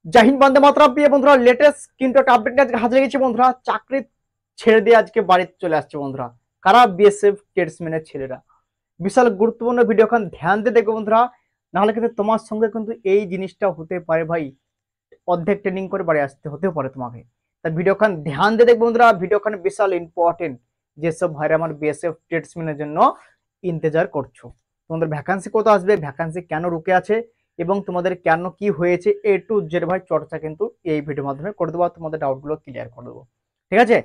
জয় হিন্দ, বন্দে মাতরম। প্রিয় বন্ধুরা, লেটেস্ট কিন্তু একটা আপডেট নিয়ে আজকে হাজির হয়ে গেছি বন্ধুরা। চাকরি ছেড়ে দিয়ে আজকে বাড়িতে চলে আসছে বন্ধুরা, কারা? বিএসএফ ট্রেডসম্যানের ছেলেরা। বিশাল গুরুত্বপূর্ণ ভিডিও, খান ধ্যান দিয়ে দেখো বন্ধুরা, নাহলে কিন্তু তোমার সঙ্গে কিন্তু এই জিনিসটা হতে পারে ভাই। অর্ধেক ট্রেনিং করে বাড়ি আসতে হতেও পারে তোমাকে। তাই ভিডিও খান ধ্যান দিয়ে দেখবো বন্ধুরা, ভিডিও খান বিশাল ইম্পর্টেন্ট। যেসব ভাইরা আমার বিএসএফ ট্রেডসম্যানের জন্য ইন্তজার করছো, তোমাদের ভ্যাকান্সি কত আসবে, ভ্যাকান্সি কেন রুকে আছে, এবং তোমাদের কেন কি হয়েছে, এ টু জেড ভাই চর্চা কিন্তু এই ভিডিওর মাধ্যমে করে দেবো, তোমাদের ডাউটগুলো ক্লিয়ার করে দেবো। ঠিক আছে?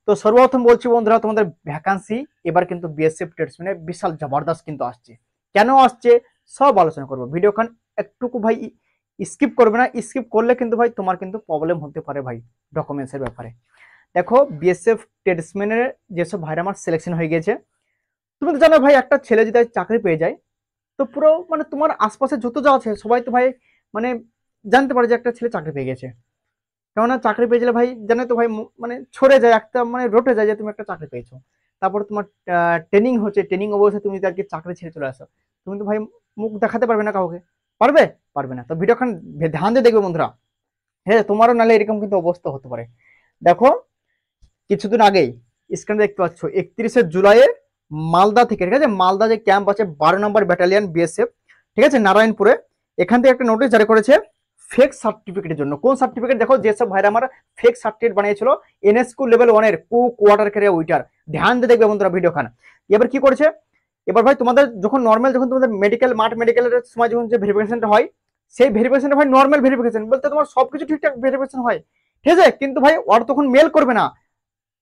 তো সর্বপ্রথম বলছি বন্ধুরা, তোমাদের ভ্যাকান্সি এবার কিন্তু বিএসএফ ট্রেডসম্যানে বিশাল জবরদস্ত কিন্তু আসছে। কেন আসছে সব আলোচনা করবো। ভিডিও খান একটুকু ভাই স্কিপ করবে না, স্কিপ করলে কিন্তু ভাই তোমার কিন্তু প্রবলেম হতে পারে ভাই ডকুমেন্টসের ব্যাপারে। দেখো, বিএসএফ ট্রেডসম্যানের যেসব ভাইরা আমার সিলেকশন হয়ে গেছে, তুমি তো জানো ভাই, একটা ছেলে যদি চাকরি পেয়ে যায়, তো পুরো মানে তোমার আশপাশে যত যা আছে সবাই তো ভাই মানে জানতে পারে যে একটা ছেলে চাকরি পেয়ে গেছে। কেননা চাকরি পেয়ে গেলে ভাই জানো তো ভাই, মানে ছড়ে যায় একটা, মানে রটে যায় যে তুমি একটা চাকরি পেয়েছো। তারপর তোমার ট্রেনিং হচ্ছে, ট্রেনিং অবস্থায় তুমি তাকে চাকরি ছেড়ে চলে আসো, তুমি তো ভাই মুখ দেখাতে পারবে না কাউকে। পারবে? পারবে না। তো ভিডিওখান ধ্যান দিয়ে দেখবে বন্ধুরা। হ্যাঁ, তোমারও নালে এরকম কিন্তু অবস্থা হতে পারে। দেখো, কিছুদিন আগেই স্ক্রিনে দেখতে পাচ্ছ 31শে জুলাইয়ে মালদা থেকে, ঠিক আছে, মালদা যে ক্যাম্প আছে 12 নম্বর ব্যাটালিয়ন বিএসএফ, ঠিক আছে, নারায়ণপুরে, এখান থেকে একটা নোটিশ জারি করেছে ফেক সার্টিফিকেটের জন্য। কোন সার্টিফিকেট? দেখো, যেসব ভাইরা আমার ফেক সার্টিফিকেট বানিয়েছিল এনএসকিউ লেভেল 1-এর কুক, ওয়াটার ক্যারিয়ার, উইটার, ধ্যান দিয়ে দেখবে বন্ধুরা ভিডিও খান। এবার কি করেছে, এবার ভাই তোমাদের যখন নর্মাল, যখন তোমাদের মেডিকেল মাঠ মেডিকেলের সময় যখন যে ভেরিফিকেশনটা হয়, সেই ভেরিফিকেশনটা ভাই নর্মাল ভেরিফিকেশন বলতে তোমার সবকিছু ঠিকঠাক ভেরিফিকেশন হয়, ঠিক আছে, কিন্তু ভাই ওরা তখন মেল করবে না।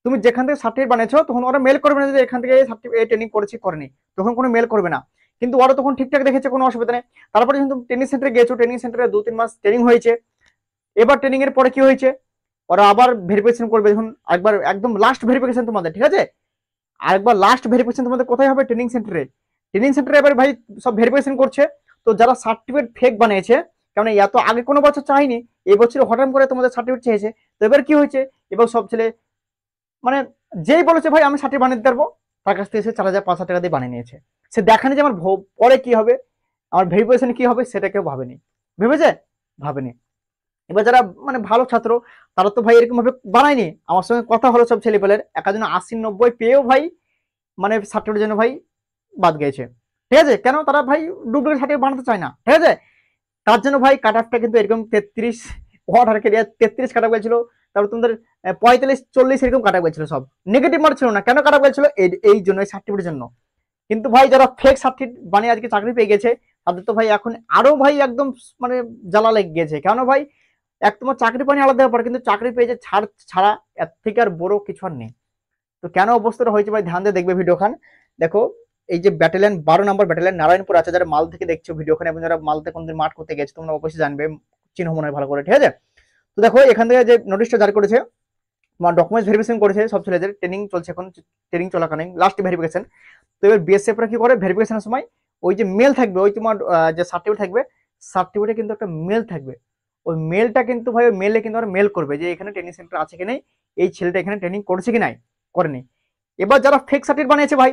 তুমি যেখান থেকে সার্টিফিকেট বানিয়েছো তখন ওরা মেল করবে না যে এখান থেকে সার্টিফিকেট ট্রেনিং করেছি করেনি, তখন কোনো মেল করবে না। কিন্তু ওরা তখন ঠিকঠাক দেখেছে, কোনো অসুবিধা নেই। তারপরে যখন তুমি ট্রেনিং সেন্টারে গেছো, ট্রেনিং সেন্টারে 2-3 মাস ট্রেনিং হয়েছে, এবার ট্রেনিং এর পরে কি হয়েছে, ওরা আবার ভেরিফিকেশন করবে। যখন একবার একদম লাস্ট ভেরিফিকেশন তোমাদের, ঠিক আছে, আরেকবার লাস্ট ভেরিফিকেশন তোমাদের কোথায় হবে? ট্রেনিং সেন্টারে। ট্রেনিং সেন্টারে এবার ভাই সব ভেরিফিকেশন করছে। তো যারা সার্টিফিকেট ফেক বানিয়েছে, কারণ এত আগে কোনো বছর চাইনি, এই বছর হঠাৎ করে তোমাদের সার্টিফিকেট চেয়েছে। তো এবার কি হয়েছে, এবার সব ছেলে মানে যেই বলেছে ভাই আমি সার্টিফিকেট বানিয়ে দিতে পারবো, তার কাছ থেকে সে 4,000-5,000 টাকা দিয়ে বানিয়ে নিয়েছে। সে দেখানি যে আমার পরে কি হবে, আমার ভেরিফিকেশন কি হবে, সেটা কেউ ভাবেনি। ভেবেছে? ভাবেনি। এবার যারা মানে ভালো ছাত্র, তারা তো ভাই এরকম ভাবে বানায়নি। আমার সঙ্গে কথা হলো সব ছেলেপেলের, একজন 80-90 পেয়েও ভাই মানে সার্টিফিকেটের জন্য ভাই বাদ গেছে। ঠিক আছে? কেন? তারা ভাই ডুপ্লিকেট সার্টিফিকেট বানাতে চায় না, ঠিক আছে। তার জন্য ভাই কাট অফটা কিন্তু এরকম 33 ওয়াটার ক্যারিয়ার 33 কাটা গেছিল। তারপর তোমাদের 45-40 এরকম কাটা গেছিল। সব নেগেটিভ মার্ক ছিল না। কেন কাটা গেছিল? এই জন্য, এই সার্টিফিকেটের জন্য। কিন্তু ভাই যারা ফেক সার্টিফিকেট বানিয়ে আজকে চাকরি পেয়ে গেছে, তাদের তো ভাই এখন আরো ভাই একদম মানে জ্বালা লেগে গেছে। কেন ভাই, এক তোমার চাকরি পানি আলাদা ব্যাপার, কিন্তু চাকরি পেয়েছে ছাড় ছাড়া এর থেকে আর বড় কিছু আর নেই। তো কেন অবস্থাটা হয়েছে ভাই ধ্যান দিয়ে দেখবে ভিডিও খান। দেখো, এই যে ব্যাটালিয়ন 12 নম্বর ব্যাটালিয়ন নারায়ণপুর আছে, যারা মাল থেকে দেখছো ভিডিও খান, এবং যারা মালতে কোনদিন মাঠ করতে গেছে তোমরা অবশ্যই জানবে, চিহ্ন মনে হয় ভালো করে, ঠিক আছে। তো দেখো, এখান থেকে যে নোটিশটা জারি করেছে, তোমার ডকুমেন্টস ভেরিফিকেশন করেছে সব ছেলেদের, ট্রেনিং চলছে এখন, ট্রেনিং চলাকালীন লাস্ট ভেরিফিকেশন। তো এবার বিএসএফরা কি করে, ভেরিফিকেশনের সময় ওই যে মেল থাকবে, ওই তোমার যে সার্টিফিকেট থাকবে, সার্টিফিকেটে কিন্তু একটা মেল থাকবে। ওই মেলটা কিন্তু ভাই, ওই মেলে কিন্তু মেল করবে যে এখানে ট্রেনিং সেন্টার আছে কি নেই, এই ছেলেটা এখানে ট্রেনিং করেছে কি নাই, করেনি। এবার যারা ফেক সার্টিফিকেট বানিয়েছে ভাই,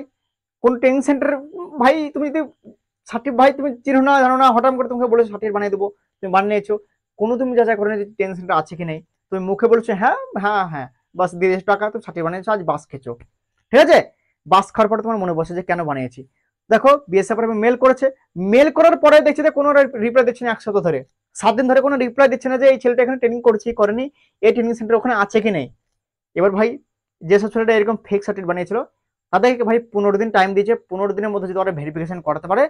কোন ট্রেনিং সেন্টার, ভাই তুমি যদি সার্টিফিকেট ভাই তুমি চিনো না জানো না, হঠাৎ করে তোমাকে বলেছো সার্টিফিকেট বানিয়ে দেবো, তুমি বানিয়েছো, কোনো তুমি যাচাই করে না যে ট্রেনিং সেন্টার আছে কি নেই, তুমি মুখে বলছো হ্যাঁ হ্যাঁ হ্যাঁ, বাস 2,000 টাকা তুমি সার্টিফিকেট বানিয়েছো, আজ বাস খেছো, ঠিক আছে। বাস খাওয়ার পরে তোমার মনে বসে যে কেন বানিয়েছি। দেখো, বিএসএফ মেল করেছে, মেল করার পরে দেখছে যে কোনো রিপ্লাই দিচ্ছে না, 1 সপ্তাহ ধরে 7 দিন ধরে কোনো রিপ্লাই দিচ্ছে না যে এই ছেলেটা এখানে ট্রেনিং করেছি করেনি, এই ট্রেনিং সেন্টার ওখানে আছে কি নেই। এবার ভাই যেসব ছেলেটা এরকম ফেক সার্টিফিকেট বানিয়েছিল, তাদেরকে ভাই 15 দিন টাইম দিয়েছে। 15 দিনের মধ্যে যদি ওরা ভেরিফিকেশন করাতে পারে,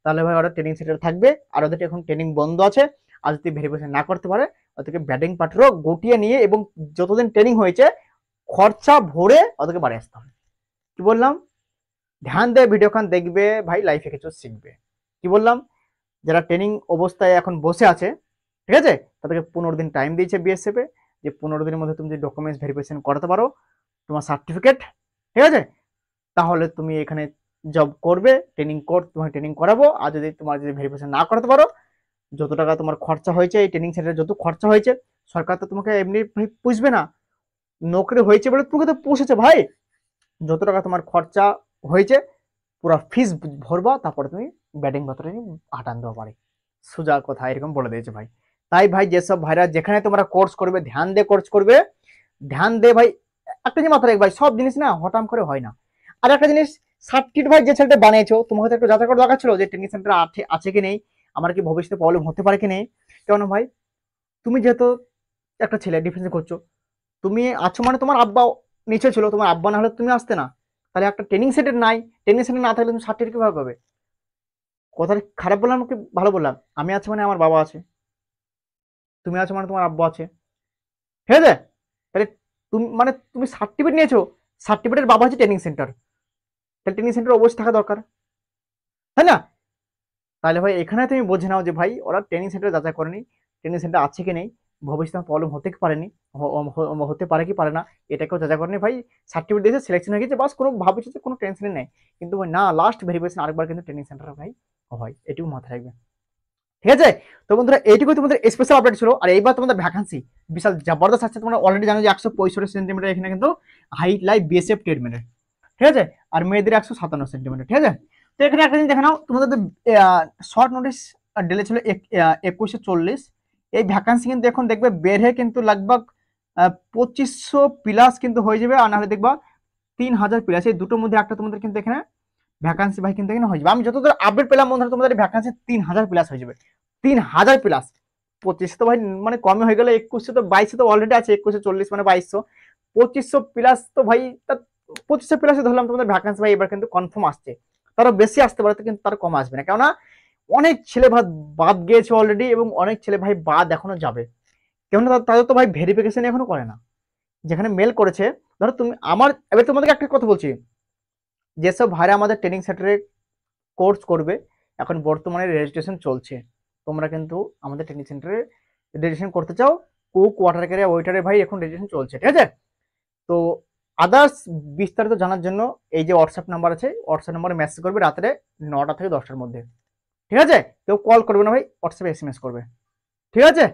তাহলে ভাই ওরা ট্রেনিং সেন্টার থাকবে। আর ওদের এখন ট্রেনিং বন্ধ আছে। আর যদি ভেরিফিকেশন না করতে পারে, ওদেরকে ব্যাটিং পার্টনারও গটিয়ে নিয়ে এবং যতদিন ট্রেনিং হয়েছে খরচা ভরে ওদেরকে বাড়ি আসতে হবে। কি বললাম? ধ্যান দিয়ে ভিডিওখান দেখবে ভাই, লাইফে কিছু শিখবে। কি বললাম? যারা ট্রেনিং অবস্থায় এখন বসে আছে, ঠিক আছে, তাদেরকে 15 দিন টাইম দিয়েছে বিএসএফ এ, যে 15 দিনের মধ্যে তুমি যদি ডকুমেন্টস ভেরিফিকেশন করাতে পারো তোমার সার্টিফিকেট, ঠিক আছে, তাহলে তুমি এখানে জব করবে, ট্রেনিং তোমাকে ট্রেনিং করাবো। আর যদি তোমার যদি ভেরিফিকেশন না করাতে পারো, যত টাকা তোমার খরচা হয়েছে এই ট্রেনিং সেন্টারে, যত খরচা হয়েছে, সরকার তো তোমাকে এমনি ভাই পুষবে না। নৌকরি হয়েছে বলে তোমাকে তো পুষেছে ভাই। যত টাকা তোমার খরচা হয়েছে পুরো ফিস ভরবা, তারপরে তুমি ব্যাটিং পাত্রে হাঁটান দেওয়া পারে। সোজা কথা এরকম বলে দিয়েছে ভাই। তাই ভাই যেসব ভাইরা যেখানে তোমরা কোর্স করবে ধ্যান দিয়ে কোর্স করবে, ধ্যান দিয়ে ভাই একটা জিনিস মাথায় রাখবে ভাই, সব জিনিস না হঠাৎ করে হয় না। আর একটা জিনিস, সার্কিট ভাই যে ছেলেটা বানিয়েছো তোমাকে তো একটু যাচাই করে দরকার ছিল যে ট্রেনিং সেন্টার আছে কি নেই, আমার কি ভবিষ্যতে প্রবলেম হতে পারে কি নেই। কেন ভাই, তুমি যেহেতু একটা ছেলে ডিফেন্সে করছো, তুমি আছো মানে তোমার আব্বা নিচে ছিল, তোমার আব্বা না হলে তুমি আসতে না। তাহলে একটা ট্রেনিং সেন্টার নাই, ট্রেনিং সেন্টার না থাকলে তুমি সার্টিফিকেট কিভাবে পাবে? কথাটা খারাপ বললাম কি ভালো বললাম? আমি আছি মানে আমার বাবা আছে, তুমি আছো মানে তোমার আব্বা আছে, ঠিক আছে? তাহলে তুমি মানে তুমি সার্টিফিকেট নিয়েছো, সার্টিফিকেটের বাবা হচ্ছে ট্রেনিং সেন্টার, তাহলে ট্রেনিং সেন্টার অবশ্যই থাকা দরকার, তাই না? তাহলে ভাই এখানে তুমি বুঝে নাও যে ভাই ওরা ট্রেনিং সেন্টার যাচাই করেনি, ট্রেনিং সেন্টার আছে কি নেই, ভবিষ্যতে প্রবলেম হতে কি পারেনি, হতে পারে কি পারে না, এটাকেও যাচাই করেনি ভাই। সার্টিফিকেট দিয়েছে, সিলেকশন হয়ে গেছে, বাস কোনো ভবিষ্যতে কোনো টেনশনই নেই। কিন্তু ভাই না, লাস্ট ভেরিফিকেশন আরেকবার কিন্তু ট্রেনিং সেন্টার ভাই হয়, এটুকু মাথায় রাখবে, ঠিক আছে? তো বন্ধুরা এইটুকু তোমাদের স্পেশাল আপডেট ছিল। আর এইবার তোমাদের ভ্যাকান্সি বিশাল জবরদস্ত আছে, তোমরা অলরেডি জানো যে 165 সেন্টিমিটার এখানে কিন্তু হাইট লাই বিএসএফ ট্রেডমেনের, ঠিক আছে? আর মেয়েদের 157 সেন্টিমিটার, ঠিক আছে? তো এখানে একটা জিনিস দেখে নাও, তোমাদের শর্ট নোটিস ডেলে ছিল 2140, এই ভ্যাকান্সি কিন্তু এখন দেখবে বেড়ে কিন্তু লগভগ 2500 প্লাস কিন্তু হয়ে যাবে, আর নাহলে দেখবা 3000 প্লাস, এই দুটোর মধ্যে একটা তোমাদের কিন্তু এখানে ভ্যাকান্সি ভাই কিন্তু এখানে হয়ে যাবে। আমি যতদূর আপডেট পেলাম বন্ধুরা, তোমাদের ভ্যাকান্সি 3000 প্লাস হয়ে যাবে, 3000 প্লাস। 25 তো ভাই মানে কমে হয়ে গেলে, 2100 তো 2200 তো অলরেডি আছে, 2140 মানে 2200, 2500 প্লাস তো ভাই 2500 প্লাসে ধরলাম তোমাদের ভ্যাকান্সি ভাই এবার কিন্তু কনফার্ম আসছে। তারও বেশি আসতে পারে, কিন্তু তার কম আসবে না, কেননা অনেক ছেলে ভাই বাদ গিয়েছে অলরেডি, এবং অনেক ছেলে ভাই বাদ এখনো যাবে, কেননা তাদের তো ভাই ভেরিফিকেশন এখনো করে না। যেখানে মেল করেছে, ধরো তুমি আমার, এবার তোমাদেরকে একটা কথা বলছি, যেসব ভাইরা আমাদের ট্রেনিং সেন্টারে কোর্স করবে, এখন বর্তমানে রেজিস্ট্রেশন চলছে, তোমরা কিন্তু আমাদের ট্রেনিং সেন্টারে রেজিস্ট্রেশন করতে চাও, কুক, ওয়াটার ক্যারিয়ার, ওয়েটারে ভাই এখন রেজিস্ট্রেশন চলছে, ঠিক আছে? তো আদার্স বিস্তারিত জানার জন্য এই যে হোয়াটসঅ্যাপ নাম্বার আছে, হোয়াটসঅ্যাপ নাম্বারে মেসেজ করবে রাত্রে 9টা থেকে 10টার মধ্যে, ঠিক আছে? কেউ কল করবে না ভাই, হোয়াটসঅ্যাপে এসএমএস করবে, ঠিক আছে?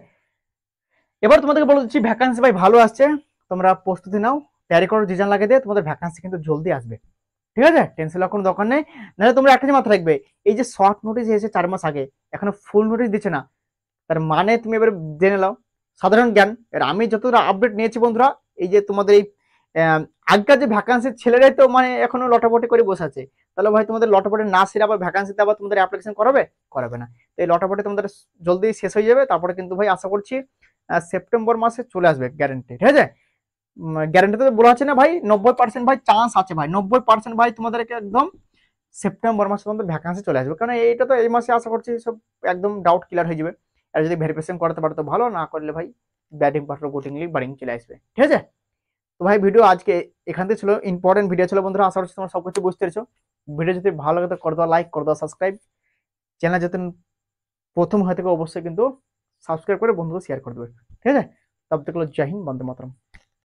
এবার তোমাদেরকে বলে দিচ্ছি ভ্যাকান্সি ভাই ভালো আসছে, তোমরা প্রস্তুতি নাও, তৈরি করো, ডিজাইন লাগিয়ে দিয়ে, তোমাদের ভ্যাকান্সি কিন্তু জলদি আসবে, ঠিক আছে? টেনশন কোনো দরকার নেই। নাহলে তোমরা একটা জিনিস মাথায় রাখবে, এই যে শর্ট নোটিস এসেছে 4 মাস আগে, এখনো ফুল নোটিস দিচ্ছে না, তার মানে তুমি এবার জেনে নাও সাধারণ জ্ঞান। এর আমি যতটা আপডেট নিয়েছি বন্ধুরা, এই যে তোমাদের এই আগকার যে ভ্যাকান্সির ছেলেরাই তো মানে এখনো লটাপটি করে বসে আছে, তাহলে ভাই তোমাদের লটাপটি না সেরে আবার ভ্যাকান্সিতে আবার তোমাদের অ্যাপ্লিকেশন করাবে? করাবে না। তো এই লটাপটি তোমাদের জলদি শেষ হয়ে যাবে, তারপরে কিন্তু ভাই আশা করছি সেপ্টেম্বর মাসে চলে আসবে গ্যারেন্টি, ঠিক আছে? গ্যারেন্টি তো বলা আছে না ভাই, 90% ভাই চান্স আছে ভাই, 90% ভাই তোমাদেরকে একদম সেপ্টেম্বর মাসে তোমাদের ভ্যাকান্সি চলে আসবে, কারণ এইটা তো এই মাসে আশা করছি সব একদম ডাউট ক্লিয়ার হয়ে যাবে। আর যদি ভেরিফিকেশন করতে পারো তো ভালো, না করলে ভাই ব্যাটিং পার্টনার গুটিংলি বাড়িং চলে আসবে, ঠিক আছে? তো ভাই ভিডিও আজকে এখান থেকে ছিল, ইম্পর্টেন্ট ভিডিও ছিল বন্ধুরা, আশা করছি তোমরা সবকিছু বুঝতে পেরেছো। ভিডিও যদি ভালো লাগে তো করে দাও লাইক, করে দাও সাবস্ক্রাইব, চ্যানেল যদি প্রথম হয়ে থাকে অবশ্যই কিন্তু সাবস্ক্রাইব করে বন্ধুকে শেয়ার করে দেবে, ঠিক আছে? তব তক জয় হিন্দ, বন্দে মাতরম।